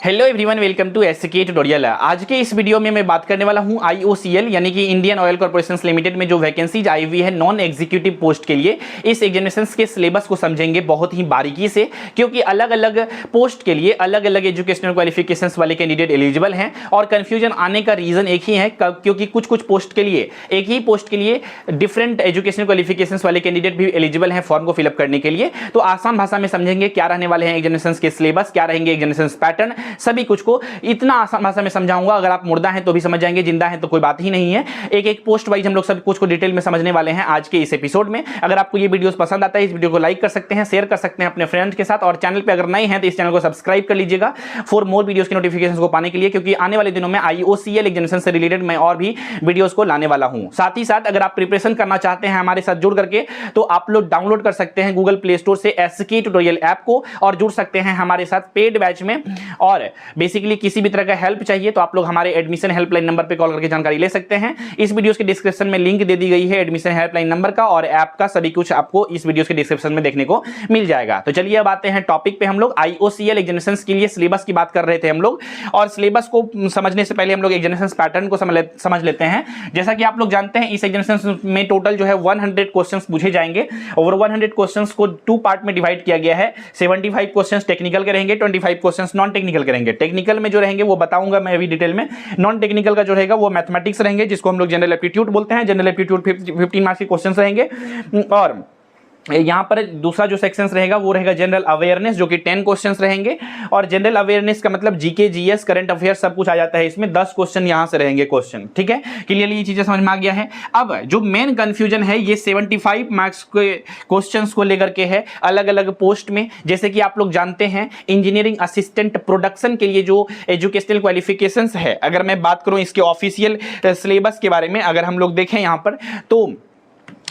Hello everyone, welcome to SK tutorial. आज के इस वीडियो में मैं बात करने वाला हूं आईओसीएल यानी कि इंडियन ऑयल कॉर्पोरेशन लिमिटेड में जो वैकेंसीज आई हुई है नॉन एग्जीक्यूटिव पोस्ट के लिए। इस एग्जामिनेशंस के सिलेबस को समझेंगे बहुत ही बारीकी से, क्योंकि अलग अलग पोस्ट के लिए अलग अलग एजुकेशनल क्वालिफिकेशंस वाले कैंडिडेट एलिजिबल हैं। और कन्फ्यूजन आने का रीजन एक ही है, क्योंकि कुछ कुछ पोस्ट के लिए एक ही पोस्ट के लिए डिफरेंट एजुकेशनल क्वालिफिकेशंस वाले कैंडिडेट भी एलिजिबल हैं फॉर्म को फिलअप करने के लिए। तो आसान भाषा में समझेंगे क्या रहने वाले हैं एग्जामिनेशंस के सिलेबस, क्या रहेंगे एग्जामिनेशंस पैटर्न, सभी कुछ को इतना आसान भाषा में समझाऊंगा। अगर आप मुर्दा हैं तो भी समझ जाएंगे, जिंदा हैं तो कोई बात ही नहीं है। एक एक पोस्ट वाइज हम लोग सब कुछ को डिटेल में समझने वाले हैं आज के इस एपिसोड में। अगर आपको ये वीडियोस पसंद आता है, इस वीडियो को लाइक कर सकते हैं, शेयर कर सकते हैं अपने फ्रेंड्स के साथ, और चैनल पे अगर नए हैं तो इस चैनल को सब्सक्राइब कर लीजिएगा फॉर मोर वीडियोस के नोटिफिकेशन को पाने के लिए, क्योंकि आने वाले दिनों में आईओसीएल एग्जामिनेशन से रिलेटेड मैं और भी वीडियोस को लाने वाला हूं। साथ ही साथ अगर आप प्रिपरेशन करना चाहते हैं हमारे साथ जुड़ करके, तो आप लोग डाउनलोड कर सकते हैं गूगल प्ले स्टोर से एसके ट्यूटोरियल ऐप को और जुड़ सकते हैं हमारे साथ पेड बैच में। और बेसिकली किसी भी तरह का हेल्प चाहिए तो आप लोग हमारे एडमिशन हेल्पलाइन नंबर पे कॉल करके जानकारी ले सकते हैं। इस वीडियो के डिस्क्रिप्शन में लिंक दे दी गई है एडमिशन हेल्पलाइन नंबर का और ऐप का, सभी कुछ आपको इस वीडियो के डिस्क्रिप्शन में देखने को मिल जाएगा। तो चलिए अब आते हैं टॉपिक पे। हम लोग आईओसीएल एग्जामिनेशंस के लिए सिलेबस की बात कर रहे थे हम लोग, और सिलेबस को समझने से पहले हम लोग एग्जामिनेशंस पैटर्न को समझ लेते हैं। जैसा कि आप लोग जानते हैं इस एग्जामिनेशंस में टोटल जो है 100 क्वेश्चंस पूछे जाएंगे। ओवर 100 क्वेश्चंस को 2 पार्ट में डिवाइड किया गया है। 75 क्वेश्चंस टेक्निकल के रहेंगे, 25 क्वेश्चंस नॉन टेक्निकल के रहेंगे। टेक्निकल में जो रहेंगे वो बताऊंगा मैं अभी डिटेल में। नॉन टेक्निकल का जो रहेगा वो मैथमेटिक्स रहेंगे, जिसको हम लोग जनरल एप्टीट्यूड बोलते हैं। जनरल एप्टीट्यूड 15 मार्क्स के क्वेश्चंस रहेंगे। और यहां पर दूसरा जो सेक्शंस रहेगा वो रहेगा जनरल अवेयरनेस, जो कि 10 क्वेश्चंस रहेंगे। और जनरल अवेयरनेस का मतलब जीके, जीएस, करंट अफेयर सब कुछ आ जाता है इसमें। 10 क्वेश्चन यहां से रहेंगे क्वेश्चन, ठीक है। क्लियरली ये चीजें समझ में आ गया है। अब जो मेन कंफ्यूजन है ये 75 मार्क्स के क्वेश्चंस को लेकर के है अलग अलग पोस्ट में। जैसे कि आप लोग जानते हैं इंजीनियरिंग असिस्टेंट प्रोडक्शन के लिए जो एजुकेशनल क्वालिफिकेशंस है, अगर मैं बात करूं इसके ऑफिशियल सिलेबस के बारे में, अगर हम लोग देखें यहां पर, तो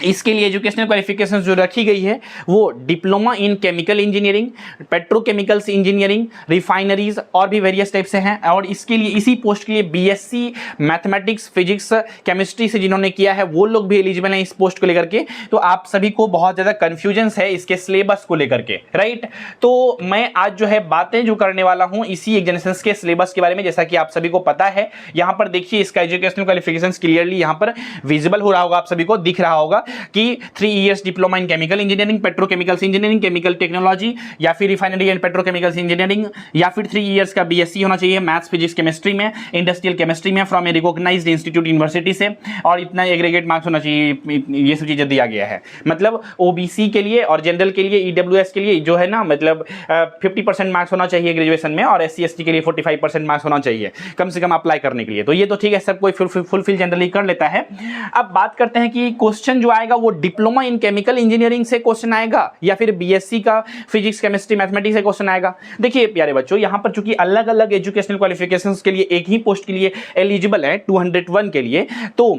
इसके लिए एजुकेशनल क्वालिफिकेशंस जो रखी गई है वो diploma in chemical engineering, petrochemicals engineering, refineries और भी वेरियस टाइप से हैं। और इसके लिए इसी पोस्ट के लिए बीएससी मैथमेटिक्स, फिजिक्स, केमिस्ट्री से जिन्होंने किया है वो लोग भी एलिजिबल हैं इस पोस्ट को लेकर के। तो आप सभी को बहुत ज्यादा कंफ्यूजन है इसके सिलेबस को लेकर के, राइट। तो मैं आज जो है बातें जो करने वाला हूं इसी एग्जामिनेशंस के सिलेबस के बारे में। जैसा कि आप सभी को पता है, यहां पर देखिए इसका एजुकेशनल क्वालिफिकेशंस क्लियरली यहां पर विजिबल हो रहा होगा, आप सभी को दिख रहा होगा कि 3 इयर्स डिप्लोमा इन chemical engineering, petrochemicals engineering, chemical technology, या फिर रिफाइनरी एंड पेट्रोकेमिकल्स इंजीनियरिंग, या फिर 3 इयर्स का बीएससी होना चाहिए मैथ्स, फिजिक्स, केमिस्ट्री में, इंडस्ट्रियल केमिस्ट्री में from a recognised institute university से, और इतना एग्रीगेट मार्क्स होना चाहिए। ये सब चीजें दिया गया है। मतलब ओबीसी के लिए और जनरल के लिए, ईडब्ल्यूएस के लिए जो है ना, मतलब 50% मार्क्स होना चाहिए ग्रेजुएशन में, और एससी एसटी के लिए 45% मार्क्स होना चाहिए कम से कम अप्लाई करने के लिए। तो ये तो ठीक है, सब कोई फुलफिल जनरली कर लेता है। अब बात करते हैं कि क्वेश्चन जो आएगा वो डिप्लोमा इन केमिकल इंजीनियरिंग से क्वेश्चन आएगा या फिर बीएससी का फिजिक्स, केमिस्ट्री, मैथमेटिक्स से क्वेश्चन आएगा। देखिए प्यारे बच्चों, यहां पर चूंकि अलग अलग एजुकेशनल क्वालिफिकेशंस के लिए एक ही पोस्ट के लिए एलिजिबल है 201 के लिए, तो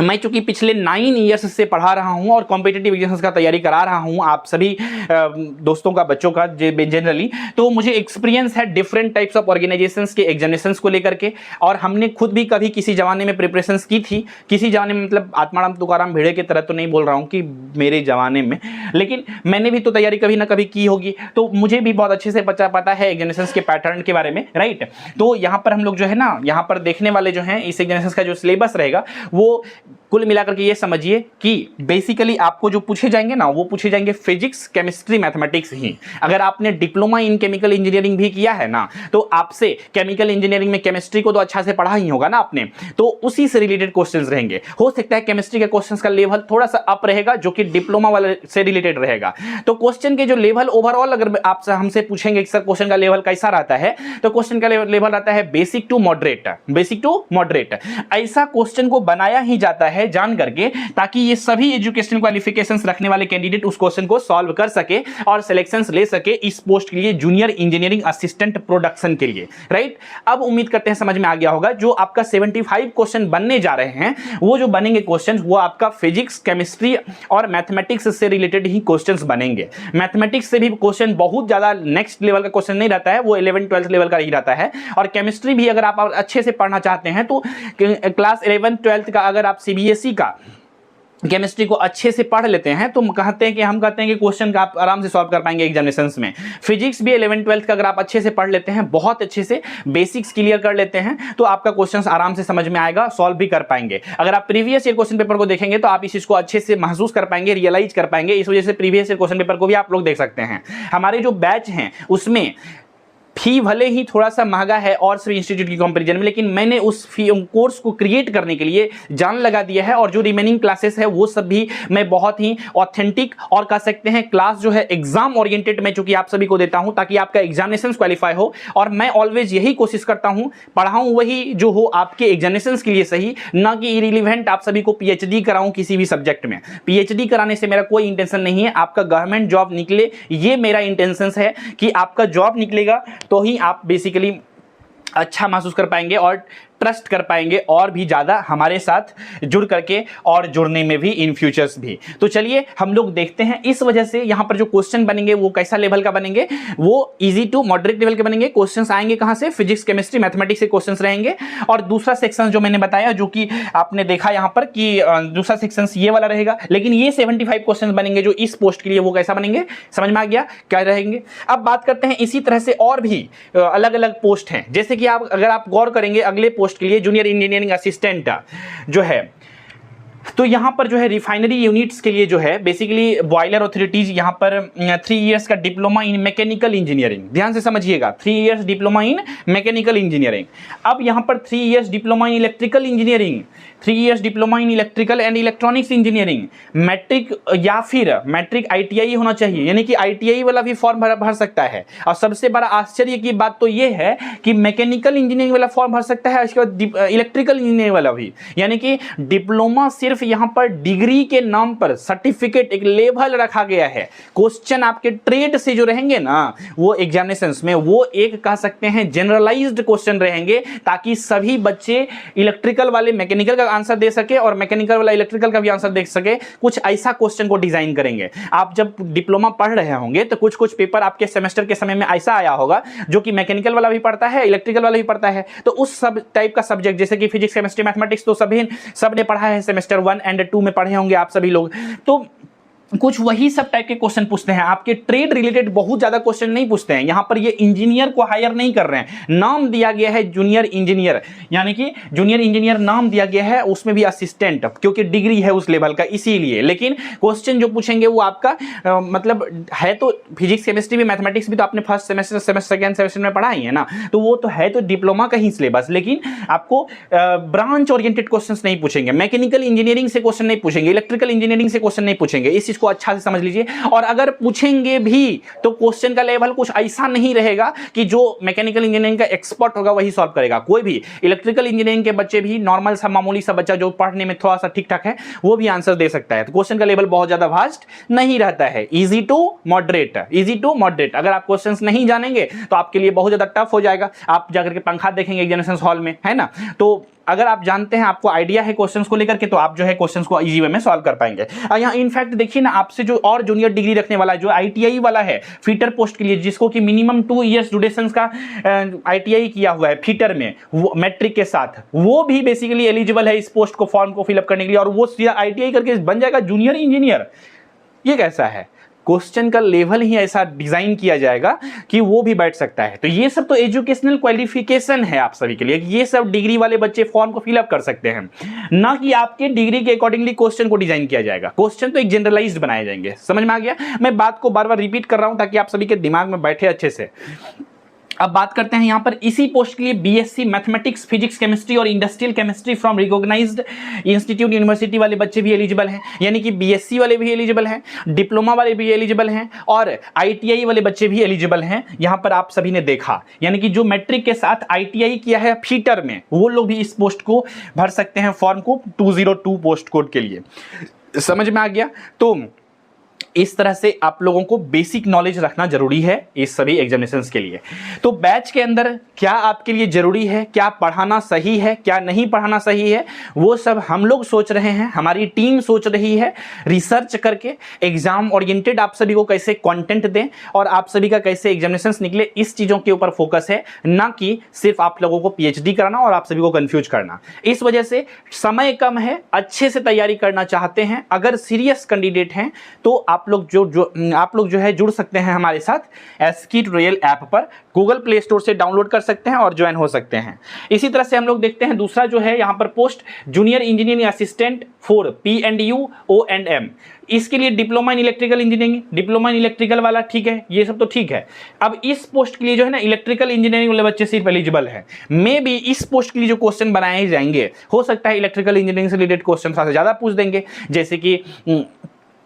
मैं चूंकि पिछले 9 इयर्स से पढ़ा रहा हूं और कॉम्पिटिटिव एग्जाम्स का तैयारी करा रहा हूं आप सभी दोस्तों का, बच्चों का जनरली, तो मुझे एक्सपीरियंस है डिफरेंट टाइप्स ऑफ ऑर्गेनाइजेशंस के एग्जामिनेशंस को लेकर के। और हमने खुद भी कभी किसी जमाने में प्रिपरेशंस की थी, किसी जमाने में, मतलब आत्माराम तुकाराम भिड़े की तरह तो नहीं बोल रहा हूं कि मेरे जमाने में, लेकिन मैंने भी तो तैयारी कभी ना कभी की होगी, तो मुझे भी बहुत अच्छे से पता है एग्जामिनेशंस के पैटर्न के बारे में, राइट। तो यहां पर हम लोग जो है ना, यहां पर देखने वाले जो हैं इस एग्जामिनेशंस का जो सिलेबस रहेगा वो कुल मिलाकर के ये समझिए कि बेसिकली आपको जो पूछे जाएंगे ना वो पूछे जाएंगे फिजिक्स, केमिस्ट्री, मैथमेटिक्स ही। अगर आपने डिप्लोमा इन केमिकल इंजीनियरिंग भी किया है ना, तो आपसे केमिकल इंजीनियरिंग में केमिस्ट्री को तो अच्छा से पढ़ा ही होगा ना आपने, तो उसी से रिलेटेड क्वेश्चंस रहेंगे। हो सकता है केमिस्ट्री के क्वेश्चंस का लेवल थोड़ा सा अप रहेगा, जो कि डिप्लोमा वाले से रिलेटेड रहेगा। तो क्वेश्चन के जो लेवल ओवरऑल अगर आपसे हमसे पूछेंगे कि सर क्वेश्चन का लेवल कैसा रहता है, तो क्वेश्चन का लेवल रहता है basic to moderate, basic to moderate. ऐसा क्वेश्चन को बनाया ही जाता है जान करके, ताकि ये सभी एजुकेशनल क्वालिफिकेशंस रखने वाले कैंडिडेट उस क्वेश्चन को सॉल्व कर सके और सिलेक्शंस ले सके इस पोस्ट के लिए, जूनियर इंजीनियरिंग असिस्टेंट प्रोडक्शन के लिए, राइट। अब उम्मीद करते हैं समझ में आ गया होगा। जो आपका 75 क्वेश्चन बनने जा रहे हैं, वो जो बनेंगे क्वेश्चन वो आपका फिजिक्स, केमिस्ट्री और मैथमेटिक्स से रिलेटेड ही क्वेश्चंस बनेंगे। मैथमेटिक्स से भी क्वेश्चन बहुत ज्यादा नेक्स्ट लेवल का क्वेश्चन नहीं रहता है, वो 11-12 लेवल का ही रहता है। और केमिस्ट्री भी अगर आप अच्छे से पढ़ना चाहते हैं तो क्लास 11-12 का अगर आप सीबीएसई का केमिस्ट्री को अच्छे से पढ़ लेते हैं तो हम कहते हैं कि क्वेश्चन का आप आराम से सॉल्व कर पाएंगे एग्जामिनेशंस में। फिजिक्स भी 11 12 का अगर आप अच्छे से पढ़ लेते हैं, बहुत अच्छे से बेसिक्स क्लियर कर लेते हैं, तो आपका क्वेश्चन आराम से समझ में आएगा, सॉल्व भी कर पाएंगे। अगर आप प्रीवियस ईयर क्वेश्चन पेपर को देखेंगे तो आप इस चीज को अच्छे से महसूस कर पाएंगे, रियलाइज कर पाएंगे। इस वजह से प्रीवियस ईयर क्वेश्चन पेपर को भी आप लोग देख सकते हैं। हमारे जो बैच हैं उसमें फी भले ही थोड़ा सा महंगा है और सभी इंस्टीट्यूट की कंपैरिजन में, लेकिन मैंने उस फी कोर्स को क्रिएट करने के लिए जान लगा दिया है। और जो रिमेनिंग क्लासेस है वो सब भी मैं बहुत ही ऑथेंटिक और कह सकते हैं क्लास जो है एग्जाम ओरिएंटेड में चूंकि आप सभी को देता हूं, ताकि आपका एग्जामिनेशन क्वालिफाई हो। और मैं ऑलवेज यही कोशिश करता हूं पढ़ाऊं वही जो हो आपके एग्जामिनेशन के लिए सही, ना कि इरिलेवेंट आप सभी को पीएचडी कराऊं किसी भी सब्जेक्ट में। पीएचडी कराने से मेरा कोई इंटेंशन नहीं है, आपका गवर्नमेंट जॉब निकले, ये मेरा इंटेंशन है कि आपका जॉब निकलेगा तो ही आप बेसिकली अच्छा महसूस कर पाएंगे और ट्रस्ट कर पाएंगे और भी ज़्यादा हमारे साथ जुड़ करके और जुड़ने में भी इन फ्यूचर्स भी। तो चलिए हम लोग देखते हैं इस वजह से यहाँ पर जो क्वेश्चन बनेंगे वो कैसा लेवल का बनेंगे, वो इजी टू मॉडरेट लेवल के बनेंगे। क्वेश्चंस आएंगे कहाँ से? फिजिक्स केमिस्ट्री मैथमेटिक्स से क्वेश्चंस रहेंगे। और दूसरा सेक्शन जो मैंने बताया, जो कि आपने देखा यहाँ पर कि दूसरा सेक्शन ये वाला रहेगा, लेकिन ये 75 क्वेश्चन बनेंगे जो इस पोस्ट के लिए, वो कैसा बनेंगे समझ में आ गया क्या रहेंगे। अब बात करते हैं इसी तरह से और भी अलग अलग पोस्ट हैं, जैसे कि आप अगर आप गौर करेंगे अगले पोस्ट के लिए जूनियर इंजीनियरिंग असिस्टेंट जो है, तो यहां पर जो है रिफाइनरी यूनिट्स के लिए जो है बेसिकली बॉयलर अथॉरिटीज, यहां पर 3 इयर्स का डिप्लोमा इन मैकेनिकल इंजीनियरिंग, ध्यान से समझिएगा 3 years diploma in mechanical engineering. अब यहां पर 3 years diploma in electrical engineering, 3 years diploma in electrical and electronics engineering, matric या फिर मैट्रिक आईटीआई होना चाहिए, यानी कि आईटीआई वाला भी फॉर्म भर सकता है। और सबसे बड़ा आश्चर्य की बात तो यह है कि मैकेनिकल इंजीनियरिंग वाला फॉर्म भर सकता है, उसके बाद इलेक्ट्रिकल इंजीनियरिंग वाला भी, यानी कि डिप्लोमा सिर्फ यहां पर डिग्री के नाम पर सर्टिफिकेट एक लेवल रखा गया है। क्वेश्चन आपके ट्रेड से जो रहेंगे ना वो एग्जामिनेशंस में, वो एक कह सकते हैं जनरलाइज्ड क्वेश्चन रहेंगे, ताकि सभी बच्चे इलेक्ट्रिकल वाले मैकेनिकल का आंसर दे सके और मैकेनिकल वाला इलेक्ट्रिकल का भी आंसर दे सके। कुछ ऐसा क्वेश्चन को डिजाइन करेंगे। आप जब डिप्लोमा पढ़ रहे होंगे तो कुछ कुछ पेपर आपके सेमेस्टर के समय में ऐसा आया होगा जो कि मैकेनिकल वाला भी पढ़ता है, इलेक्ट्रिकल वाला भी पढ़ता है। तो उस सब टाइप का सब्जेक्ट जैसे कि फिजिक्स केमिस्ट्री मैथमेटिक्स तो सबने पढ़ा है, सेमेस्टर 1 एंड 2 में पढ़े होंगे आप सभी लोग। तो कुछ वही सब टाइप के क्वेश्चन पूछते हैं, आपके ट्रेड रिलेटेड बहुत ज्यादा क्वेश्चन नहीं पूछते हैं। यहां पर ये इंजीनियर को हायर नहीं कर रहे हैं, नाम दिया गया है जूनियर इंजीनियर, यानी कि जूनियर इंजीनियर नाम दिया गया है, उसमें भी असिस्टेंट, क्योंकि डिग्री है उस लेवल का इसीलिए। लेकिन क्वेश्चन जो पूछेंगे वो आपका मतलब है तो फिजिक्स केमिस्ट्री भी मैथमेटिक्स भी तो आपने फर्स्ट सेमेस्टर सेकेंड सेमेस्टर में पढ़ा ही है ना, तो वो तो है तो डिप्लोमा का ही सिलेबस। लेकिन आपको ब्रांच ओरिएंटेड क्वेश्चन नहीं पूछेंगे, मैकेनिकल इंजीनियरिंग से क्वेश्चन नहीं पूछेंगे, इलेक्ट्रिकल इंजीनियरिंग से क्वेश्चन नहीं पूछेंगे, इस को अच्छा से समझ लीजिए। और अगर पूछेंगे भी तो क्वेश्चन का लेवल कुछ ऐसा नहीं रहेगा कि जो मैकेनिकल इंजीनियरिंग का एक्सपर्ट होगा वही सॉल्व करेगा। कोई भी इलेक्ट्रिकल इंजीनियरिंग के बच्चे भी, नॉर्मल सा मामूली सा बच्चा जो पढ़ने में थोड़ा सा ठीक ठाक है, वो भी आंसर दे सकता है। तो क्वेश्चन का लेवल बहुत ज्यादा वास्ट नहीं रहता है, easy to moderate, easy to moderate. अगर आप क्वेश्चंस नहीं जानेंगे तो आपके लिए बहुत ज्यादा टफ हो जाएगा। आप जाकर के पंखा देखेंगे एग्जामिनेशन हॉल में, है ना, तो अगर आप जानते हैं, आपको आइडिया है क्वेश्चंस को लेकर के, तो आप जो है क्वेश्चंस को इजी वे में सॉल्व कर पाएंगे। यहाँ इनफैक्ट देखिए ना, आपसे जो और जूनियर डिग्री रखने वाला है, जो आईटीआई वाला है फीटर पोस्ट के लिए, जिसको कि मिनिमम 2 इयर्स ड्यूरेशन का आईटीआई किया हुआ है फीटर में, वो मैट्रिक के साथ, वो भी बेसिकली एलिजिबल है इस पोस्ट को फॉर्म को फिलअप करने के लिए, और वो आईटीआई करके बन जाएगा जूनियर इंजीनियर। ये कैसा है? क्वेश्चन का लेवल ही ऐसा डिजाइन किया जाएगा कि वो भी बैठ सकता है। तो ये सब तो एजुकेशनल क्वालिफिकेशन है आप सभी के लिए, ये सब डिग्री वाले बच्चे फॉर्म को फिलअप कर सकते हैं, ना कि आपके डिग्री के अकॉर्डिंगली क्वेश्चन को डिजाइन किया जाएगा। क्वेश्चन तो एक जनरलाइज्ड बनाए जाएंगे। समझ में आ गया? मैं बात को बार बार रिपीट कर रहा हूं ताकि आप सभी के दिमाग में बैठे अच्छे से। अब बात करते हैं यहां पर इसी पोस्ट के लिए बीएससी मैथमेटिक्स, फिजिक्स केमिस्ट्री और industrial chemistry from recognised institute university वाले बच्चे भी एलिजिबल हैं, यानी कि बीएससी वाले भी एलिजिबल हैं, डिप्लोमा वाले भी एलिजिबल हैं और आईटीआई वाले बच्चे भी एलिजिबल हैं। यहां पर आप सभी ने देखा, यानी कि जो मैट्रिक के साथ आईटीआई किया है फीटर में, वो लोग भी इस पोस्ट को भर सकते हैं फॉर्म को 202 पोस्ट कोड के लिए। समझ में आ गया? तो इस तरह से आप लोगों को बेसिक नॉलेज रखना जरूरी है इस सभी एग्जामिनेशंस के लिए। तो बैच के अंदर क्या आपके लिए जरूरी है, क्या पढ़ाना सही है, क्या नहीं पढ़ाना सही है, वो सब हम लोग सोच रहे हैं, हमारी टीम सोच रही है। रिसर्च करके एग्जाम ओरिएंटेड आप सभी को कैसे कंटेंट दें और आप सभी का कैसे एग्जामिनेशंस निकले, इस चीजों के ऊपर फोकस है, ना कि सिर्फ आप लोगों को पीएचडी कराना और आप सभी को कंफ्यूज करना। इस वजह से समय कम है, अच्छे से तैयारी करना चाहते हैं, अगर सीरियस कैंडिडेट हैं तो आप लोग जो है जुड़ सकते हैं हमारे साथ एसकी ट्यूटोरियल ऐप पर। गूगल प्ले स्टोर से डाउनलोड कर सकते हैं और ज्वाइन हो सकते हैं। इसी तरह से हम लोग देखते हैं दूसरा जो है यहाँ पर post junior engineering assistant for PNDU O&M, इसके लिए diploma in electrical engineering, diploma in electrical वाला ठीक है, ये सब तो ठीक है। अब इस पोस्ट के लिए जो है ना इलेक्ट्रिकल इंजीनियरिंग वाले बच्चे सिर्फ एलिजिबल है। मे बी इस पोस्ट के लिए जो क्वेश्चन बनाए जाएंगे, हो सकता है इलेक्ट्रिकल इंजीनियरिंग से रिलेटेड क्वेश्चन थोड़ा सा ज्यादा पूछ देंगे, जैसे कि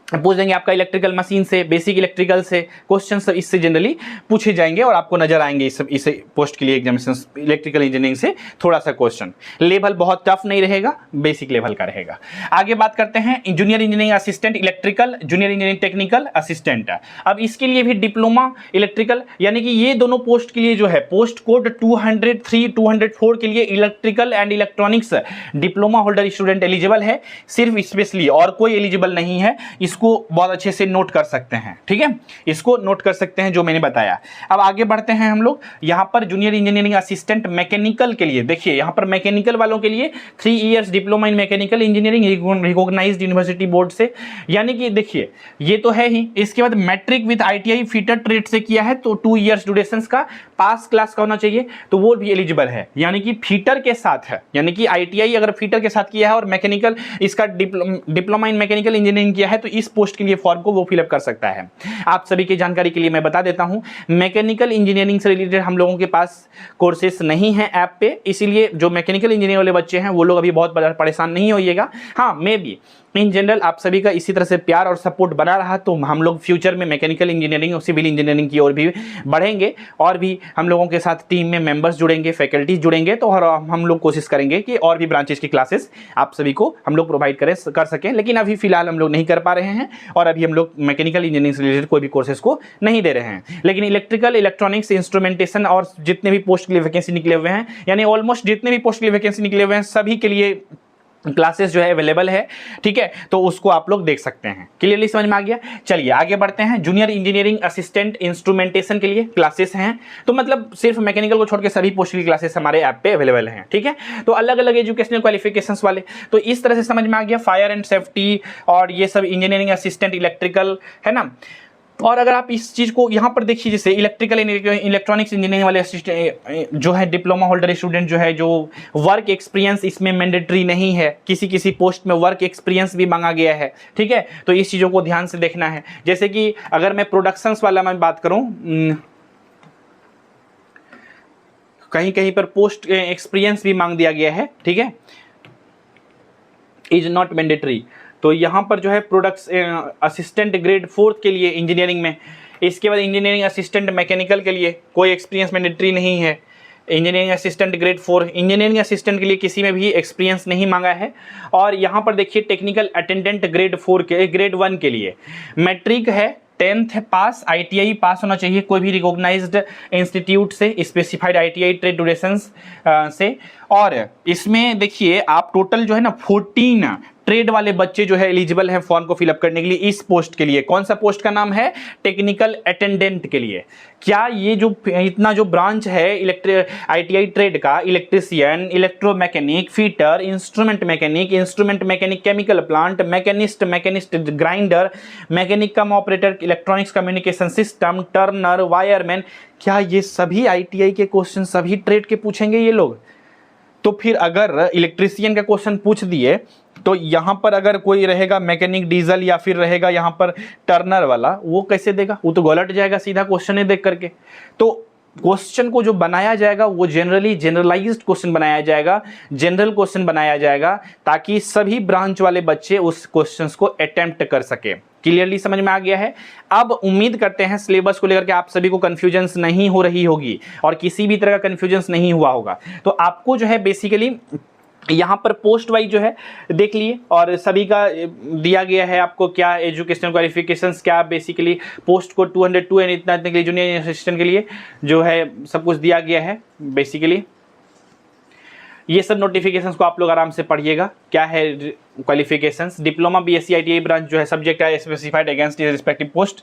पूछ देंगे आपका इलेक्ट्रिकल मशीन से, बेसिक इलेक्ट्रिकल से क्वेश्चन सब इससे जनरली पूछे जाएंगे और आपको नजर आएंगे इस पोस्ट के लिए एग्जामिनेशन इलेक्ट्रिकल इंजीनियरिंग से थोड़ा सा क्वेश्चन। लेवल बहुत टफ नहीं रहेगा, बेसिक लेवल का रहेगा। आगे बात करते हैं junior engineering assistant electrical, junior engineering technical assistant. अब इसके लिए भी डिप्लोमा इलेक्ट्रिकल, यानी कि ये दोनों पोस्ट के लिए जो है पोस्ट कोड 203 204 के लिए electrical and electronics diploma holder student eligible है, सिर्फ स्पेशली, और कोई एलिजिबल नहीं है। इसको बहुत अच्छे से नोट कर सकते हैं, ठीक है, इसको नोट कर सकते हैं जो मैंने बताया। अब आगे बढ़ते हैं हम लोग यहां पर जूनियर इंजीनियरिंग असिस्टेंट मैकेनिकल के लिए। देखिए यहां पर मैकेनिकल वालों के लिए 3 years diploma in mechanical engineering recognised university board से, यानी कि देखिए ये तो है ही। इसके बाद matric with ITI fitter trade से किया है तो 2 इयर्स ड्यूरेशन का पास क्लास का होना चाहिए, तो वो भी एलिजिबल है, यानी कि फीटर के साथ है, यानी कि ITI अगर फीटर के साथ किया है और मैकेनिकल इसका डिप्लोमा इन मैकेनिकल इंजीनियरिंग किया है तो इस पोस्ट के लिए फॉर्म को वो फिलअप कर सकता है। आप सभी की जानकारी के लिए मैं बता देता हूं, मैकेनिकल इंजीनियरिंग से रिलेटेड हम लोगों के पास कोर्सेस नहीं है ऐप पे, इसीलिए जो मैकेनिकल इंजीनियरिंग वाले बच्चे हैं वो लोग अभी बहुत परेशान नहीं होइएगा। हाँ, मे बी इन जनरल आप सभी का इसी तरह से प्यार और सपोर्ट बना रहा तो हम लोग फ्यूचर में मैकेनिकल इंजीनियरिंग और सिविल इंजीनियरिंग की ओर भी बढ़ेंगे और भी हम लोगों के साथ टीम में मेंबर्स जुड़ेंगे, फैकल्टीज जुड़ेंगे, तो हम लोग कोशिश करेंगे कि और भी ब्रांचेस की क्लासेस आप सभी को हम लोग प्रोवाइड कर सकें। लेकिन अभी फिलहाल हम लोग नहीं कर पा रहे हैं और अभी हम लोग मैकेनिकल इंजीनियरिंग से रिलेटेड कोई भी कोर्सेज को नहीं दे रहे हैं। लेकिन इलेक्ट्रिकल, इलेक्ट्रॉनिक्स, इंस्ट्रूमेंटेशन और जितने भी पोस्ट के लिए वैकेंसी निकले हुए हैं, यानी ऑलमोस्ट जितने भी पोस्ट के लिए वैकेंसी निकले हुए हैं सभी के लिए क्लासेस जो है अवेलेबल है, ठीक है, तो उसको आप लोग देख सकते हैं। क्लियरली समझ में आ गया? चलिए आगे बढ़ते हैं। जूनियर इंजीनियरिंग असिस्टेंट इंस्ट्रूमेंटेशन के लिए क्लासेस हैं, तो मतलब सिर्फ मैकेनिकल को छोड़ के सभी पोस्ट की क्लासेस हमारे ऐप पे अवेलेबल हैं, ठीक है। तो अलग अलग एजुकेशनल क्वालिफिकेशंस वाले, तो इस तरह से समझ में आ गया। फायर एंड सेफ्टी और ये सब इंजीनियरिंग असिस्टेंट इलेक्ट्रिकल है ना। और अगर आप इस चीज को यहाँ पर देखिए, जैसे इलेक्ट्रिकल इलेक्ट्रॉनिक्स इंजीनियरिंग वाले असिस्टेंट जो है डिप्लोमा होल्डर स्टूडेंट जो है, जो वर्क एक्सपीरियंस इसमें मैंडेटरी नहीं है, किसी पोस्ट में वर्क एक्सपीरियंस भी मांगा गया है, ठीक है, तो इस चीजों को ध्यान से देखना है। जैसे कि अगर मैं प्रोडक्शंस वाला मैं बात करूं, कहीं कहीं पर पोस्ट एक्सपीरियंस भी मांग दिया गया है, ठीक है, इज नॉट मैंडेटरी। तो यहाँ पर जो है प्रोडक्ट्स असिस्टेंट ग्रेड 4 के लिए इंजीनियरिंग में, इसके बाद इंजीनियरिंग असिस्टेंट मैकेनिकल के लिए कोई एक्सपीरियंस मैंडेटरी नहीं है। Engineering assistant grade 4 engineering assistant के लिए किसी में भी एक्सपीरियंस नहीं मांगा है। और यहाँ पर देखिए टेक्निकल अटेंडेंट ग्रेड 4 के ग्रेड 1 के लिए मैट्रिक है, 10th पास, ITI पास होना चाहिए कोई भी रिकॉग्नाइज्ड इंस्टीट्यूट से, स्पेसिफाइड ITI ट्रेड ड्यूरेशंस से। और इसमें देखिए आप टोटल जो है ना 14 ट्रेड वाले बच्चे जो है एलिजिबल हैं फॉर्म को फिलअप करने के लिए इस पोस्ट के लिए। कौन सा पोस्ट का नाम है? टेक्निकल अटेंडेंट के लिए। क्या ये जो इतना जो ब्रांच है ITI ट्रेड का, electrician, electromechanic, fitter, instrument mechanic chemical plant, machinist grinder, mechanic cum operator, electronics communication system, turner, wireman, क्या ये सभी ITI के क्वेश्चन सभी ट्रेड के पूछेंगे ये लोग? तो फिर अगर इलेक्ट्रिशियन का क्वेश्चन पूछ दिए तो यहां पर अगर कोई रहेगा मैकेनिक डीजल या फिर रहेगा यहां पर टर्नर वाला, वो कैसे देगा? वो तो गलत जाएगा सीधा क्वेश्चन ही देख करके। तो क्वेश्चन को जो बनाया जाएगा वो जनरलाइज्ड क्वेश्चन बनाया जाएगा, जनरल क्वेश्चन बनाया जाएगा, ताकि सभी ब्रांच वाले बच्चे उस क्वेश्चंस को अटेम्प्ट कर सके। क्लियरली समझ में आ गया है? अब उम्मीद करते हैं सिलेबस को लेकर के आप सभी को कंफ्यूजन्स नहीं हो रही होगी और किसी भी तरह का कंफ्यूजन्स नहीं हुआ होगा। तो आपको जो है बेसिकली यहाँ पर पोस्ट वाइज जो है देख लिए और सभी का दिया गया है आपको क्या एजुकेशनल क्वालिफिकेशंस, क्या बेसिकली पोस्ट को 202 एंड इतना के लिए जूनियर असिस्टेंट के लिए जो है सब कुछ दिया गया है। बेसिकली ये सब नोटिफिकेशंस को आप लोग आराम से पढ़िएगा। क्या है qualifications, diploma BSc ITI branch जो है सब्जेक्ट है specified against respective post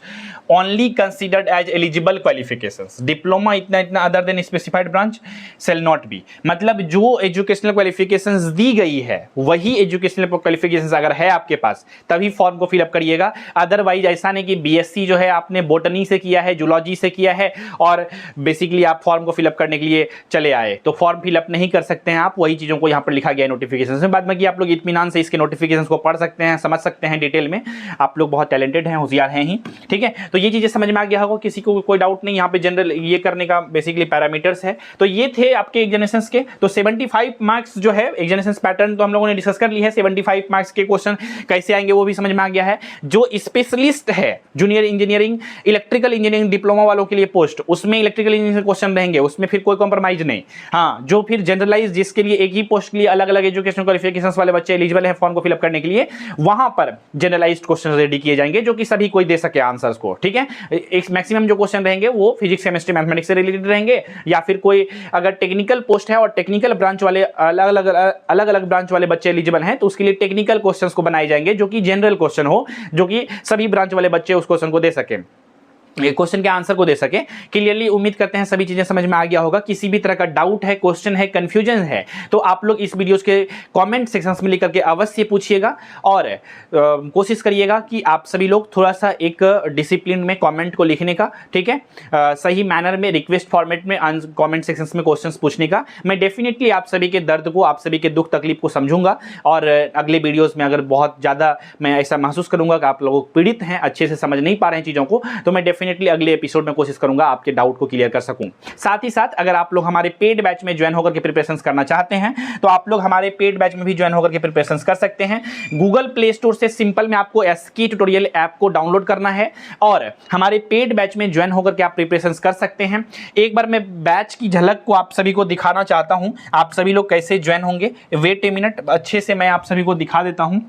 only considered as eligible qualifications. Diploma इतना इतना other than specified branch shall not be, मतलब जो एजुकेशनल क्वालिफिकेशंस दी गई है वही एजुकेशनल क्वालिफिकेशंस अगर है आपके पास तभी फॉर्म को फिलअप करिएगा। अदरवाइज ऐसा नहीं कि बीएससी जो है आपने बोटनी से किया है, जूलॉजी से किया है और बेसिकली आप फॉर्म को फिलअप करने के लिए चले आए तो फॉर्म फिलअप नहीं कर सकते हैं आप। वही चीजों को यहाँ पर लिखा गया है नोटिफिकेशन में। बाद में कि आप लोग इत्मीनान से इसके नोटिफिकेशंस को पढ़ सकते हैं, समझ सकते हैं डिटेल में। आप लोग बहुत टैलेंटेड हैं, होशियार हैं ही, ठीक है। तो ये चीजें समझ में आ गया होगा, किसी को कोई डाउट नहीं। यहाँ पे जनरल ये करने का बेसिकली पैरामीटर्स है। तो ये थे आपके एग्जामिनेशंस के। तो 75 मार्क्स जो है एग्जामिनेशंस पैटर्न तो हम लोगों ने डिस्कस कर ली है। 75 मार्क्स के क्वेश्चन कैसे आएंगे वो भी समझ में आ गया है। जो स्पेशलिस्ट है junior engineering electrical engineering diploma वालों के लिए पोस्ट, उसमें इलेक्ट्रिकल इंजीनियरिंग क्वेश्चन रहेंगे, उसमें फिर कोई कॉम्प्रोमाइज नहीं। हाँ, जो फिर जनरलाइज जिसके लिए एक ही पोस्ट के लिए अलग अलग एजुकेशनल क्वालिफिकेशंस वाले बच्चे एलिजिबल हैं फॉर्म को फिलअप करने के लिए, वहां पर जनरलाइज्ड क्वेश्चन रेडी किए जाएंगे जो कि सभी कोई दे सके आंसर्स को, ठीक है। एक मैक्सिमम जो क्वेश्चन रहेंगे वो फिजिक्स केमिस्ट्री मैथमेटिक्स से रिलेटेड रहेंगे, या फिर कोई अगर टेक्निकल पोस्ट है और टेक्निकल ब्रांच वाले अलग अलग ब्रांच वाले बच्चे एलिजिबल हैं तो उसके लिए टेक्निकल क्वेश्चंस को बनाए जाएंगे जो कि जनरल क्वेश्चन हो, जो कि सभी ब्रांच वाले बच्चे उस क्वेश्चन को दे सके, क्वेश्चन के आंसर को दे सके। क्लियरली उम्मीद करते हैं सभी चीजें समझ में आ गया होगा। किसी भी तरह का डाउट है, क्वेश्चन है, कंफ्यूजन है तो आप लोग इस वीडियोस के कमेंट सेक्शंस में लिख करके अवश्य पूछिएगा और कोशिश करिएगा कि आप सभी लोग थोड़ा सा एक डिसिप्लिन में कमेंट को लिखने का, ठीक है, सही मैनर में रिक्वेस्ट फॉर्मेट में कमेंट सेक्शंस में क्वेश्चंस पूछने का। मैं डेफिनेटली आप सभी के दर्द को, आप सभी के दुख तकलीफ को समझूंगा और अगले वीडियोज में अगर बहुत ज्यादा मैं ऐसा महसूस करूंगा कि आप लोग पीड़ित हैं, अच्छे से समझ नहीं पा रहे हैं चीजों को, तो मैं डेफिनेटली अगले एपिसोड में कोशिश करूंगा आपके डाउट को क्लियर कर सकूं। साथ ही साथ अगर आप लोग हमारे पेड बैच में ज्वाइन होकर के प्रिपरेशंस करना चाहते हैं तो आप लोग हमारे पेड बैच में भी ज्वाइन होकर के प्रिपरेशंस कर सकते हैं। गूगल प्ले स्टोर से सिंपल में आपको एसके ट्यूटोरियल ऐप को डाउनलोड करना है और हमारे पेड बैच में ज्वाइन होकर के आप प्रिपरेशंस कर सकते हैं। एक बार मैं बैच की झलक को आप सभी को दिखाना चाहता हूं, आप सभी लोग कैसे ज्वाइन होंगे। वेट ए मिनट, अच्छे से मैं आप सभी को दिखा देता हूं।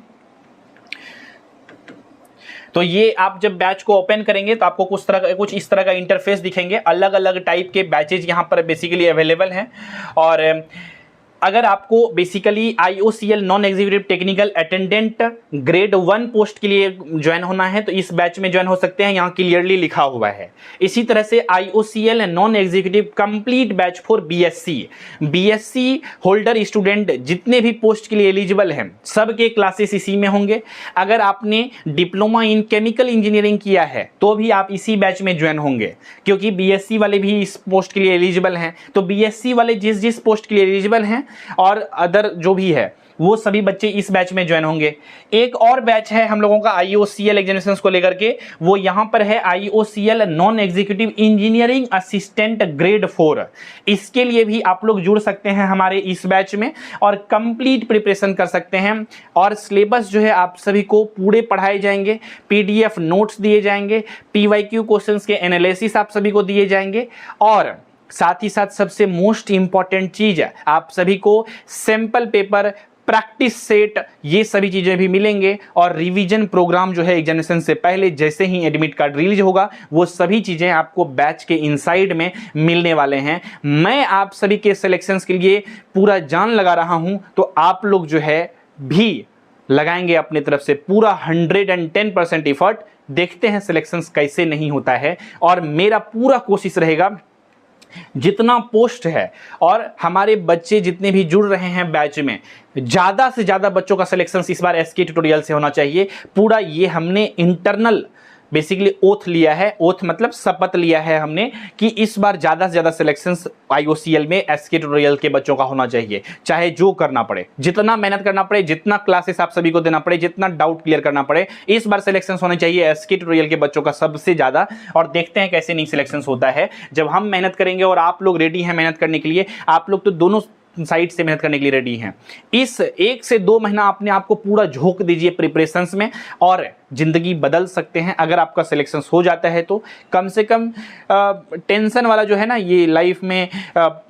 तो ये आप जब बैच को ओपन करेंगे तो आपको कुछ इस तरह का इंटरफेस दिखेंगे। अलग अलग टाइप के बैचेज यहाँ पर बेसिकली अवेलेबल हैं और अगर आपको basically IOCL non executive technical attendant grade 1 post के लिए ज्वाइन होना है तो इस बैच में ज्वाइन हो सकते हैं, यहाँ क्लियरली लिखा हुआ है। इसी तरह से IOCL non executive complete batch for BSc holder student जितने भी पोस्ट के लिए एलिजिबल हैं सबके क्लासेस इसी में होंगे। अगर आपने डिप्लोमा इन केमिकल इंजीनियरिंग किया है तो भी आप इसी बैच में ज्वाइन होंगे, क्योंकि BSc वाले भी इस पोस्ट के लिए एलिजिबल हैं। तो BSc वाले जिस पोस्ट के लिए एलिजिबल हैं और अदर जो भी है वो सभी बच्चे इस बैच में ज्वाइन होंगे। एक और बैच है हम लोगों का IOCL एग्जामिनेशंस को लेकर के, वो यहां पर है IOCL non executive engineering assistant grade 4। इसके लिए भी आप लोग जुड़ सकते हैं हमारे इस बैच में और कंप्लीट प्रिपरेशन कर सकते हैं। और सिलेबस जो है आप सभी को पूरे पढ़ाए जाएंगे, PDF नोट्स दिए जाएंगे, PYQ क्वेश्चंस के एनालिसिस आप सभी को दिए जाएंगे और साथ ही साथ सबसे मोस्ट इंपॉर्टेंट चीज है आप सभी को सैंपल पेपर, प्रैक्टिस सेट, ये सभी चीजें भी मिलेंगे और रिवीजन प्रोग्राम जो है एग्जामिनेशन से पहले जैसे ही एडमिट कार्ड रिलीज होगा वो सभी चीजें आपको बैच के इनसाइड में मिलने वाले हैं। मैं आप सभी के सिलेक्शंस के लिए पूरा जान लगा रहा हूं तो आप लोग जो है भी लगाएंगे अपनी तरफ से पूरा 110% एफर्ट। देखते हैं सिलेक्शंस कैसे नहीं होता है और मेरा पूरा कोशिश रहेगा जितना पोस्ट है और हमारे बच्चे जितने भी जुड़ रहे हैं बैच में ज्यादा से ज्यादा बच्चों का सिलेक्शन इस बार एसके ट्यूटोरियल से होना चाहिए। पूरा ये हमने इंटरनल बेसिकली ओथ लिया है, ओथ मतलब शपथ लिया है हमने कि इस बार ज्यादा से ज्यादा सिलेक्शंस IOCL में एसके ट्यूटोरियल के बच्चों का होना चाहिए, चाहे जो करना पड़े, जितना मेहनत करना पड़े, जितना क्लासेस आप सभी को देना पड़े, जितना डाउट क्लियर करना पड़े, इस बार सिलेक्शंस होने चाहिए एसके ट्यूटोरियल के बच्चों का सबसे ज्यादा। और देखते हैं कैसे नहीं सिलेक्शंस होता है। जब हम मेहनत करेंगे और आप लोग रेडी हैं मेहनत करने के लिए, आप लोग तो दोनों साइड से मेहनत करने के लिए रेडी हैं। इस 1 से 2 महीना अपने आप को पूरा झोंक दीजिए प्रिपरेशंस में और जिंदगी बदल सकते हैं। अगर आपका सिलेक्शन हो जाता है तो कम से कम टेंशन वाला जो है ना ये लाइफ में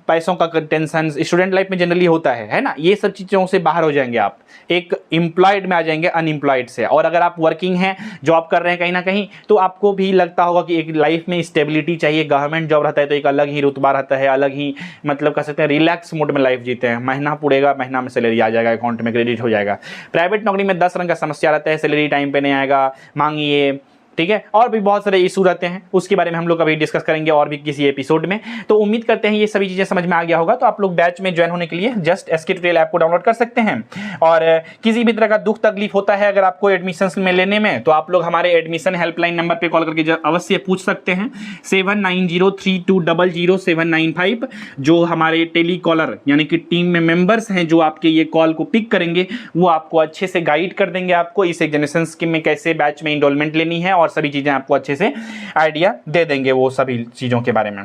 पैसों का टेंशन स्टूडेंट लाइफ में जनरली होता है ना, ये सब चीज़ों से बाहर हो जाएंगे आप, एक एम्प्लॉयड में आ जाएंगे अनएम्प्लॉयड से। और अगर आप वर्किंग हैं, जॉब कर रहे हैं कहीं ना कहीं, तो आपको भी लगता होगा कि एक लाइफ में स्टेबिलिटी चाहिए। गवर्नमेंट जॉब रहता है तो एक अलग ही रुतबा रहता है, अलग ही मतलब कह सकते हैं रिलैक्स मोड में लाइफ जीते हैं। महीना पूरेगा, महीना में सैलरी आ जाएगा, अकाउंट में क्रेडिट हो जाएगा। प्राइवेट नौकरी में 10 रंग का समस्या रहता है, सैलरी टाइम पे नहीं आएगा, मांगिए, ठीक है, और भी बहुत सारे इशू रहते हैं, उसके बारे में हम लोग अभी डिस्कस करेंगे और भी किसी एपिसोड में। तो उम्मीद करते हैं ये सभी चीज़ें समझ में आ गया होगा। तो आप लोग बैच में ज्वाइन होने के लिए जस्ट एसके ट्यूटोरियल ऐप को डाउनलोड कर सकते हैं। और किसी भी तरह का दुख तकलीफ होता है अगर आपको एडमिशन में लेने में, तो आप लोग हमारे एडमिशन हेल्पलाइन नंबर पर कॉल करके अवश्य पूछ सकते हैं, 7903200795। जो हमारे टेलीकॉलर यानी कि टीम में मेंबर्स हैं जो आपके ये कॉल को पिक करेंगे, वो आपको अच्छे से गाइड कर देंगे, आपको इस एग्जामिनेशन स्कीम में कैसे बैच में इनरोलमेंट लेनी है, और सभी चीजें आपको अच्छे से आइडिया दे देंगे वो सभी चीजों के बारे में।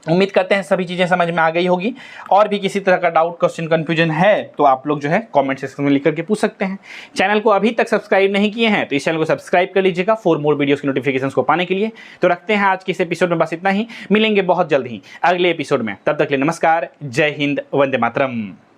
उम्मीद करते हैं सभी चीजें समझ में आ गई होगी। और भी किसी तरह का डाउट, क्वेश्चन, कंफ्यूजन है तो आप लोग जो है कमेंट सेक्शन में लिख करके पूछ सकते हैं। चैनल को अभी तक सब्सक्राइब नहीं किए हैं तो इस चैनल को सब्सक्राइब कर लीजिएगा फॉर मोर वीडियोस की नोटिफिकेशंस को पाने के लिए। तो रखते हैं आज के इस एपिसोड में बस इतना ही, मिलेंगे बहुत जल्द ही अगले एपिसोड में। तब तक के लिए नमस्कार, जय हिंद, वंदे मातरम।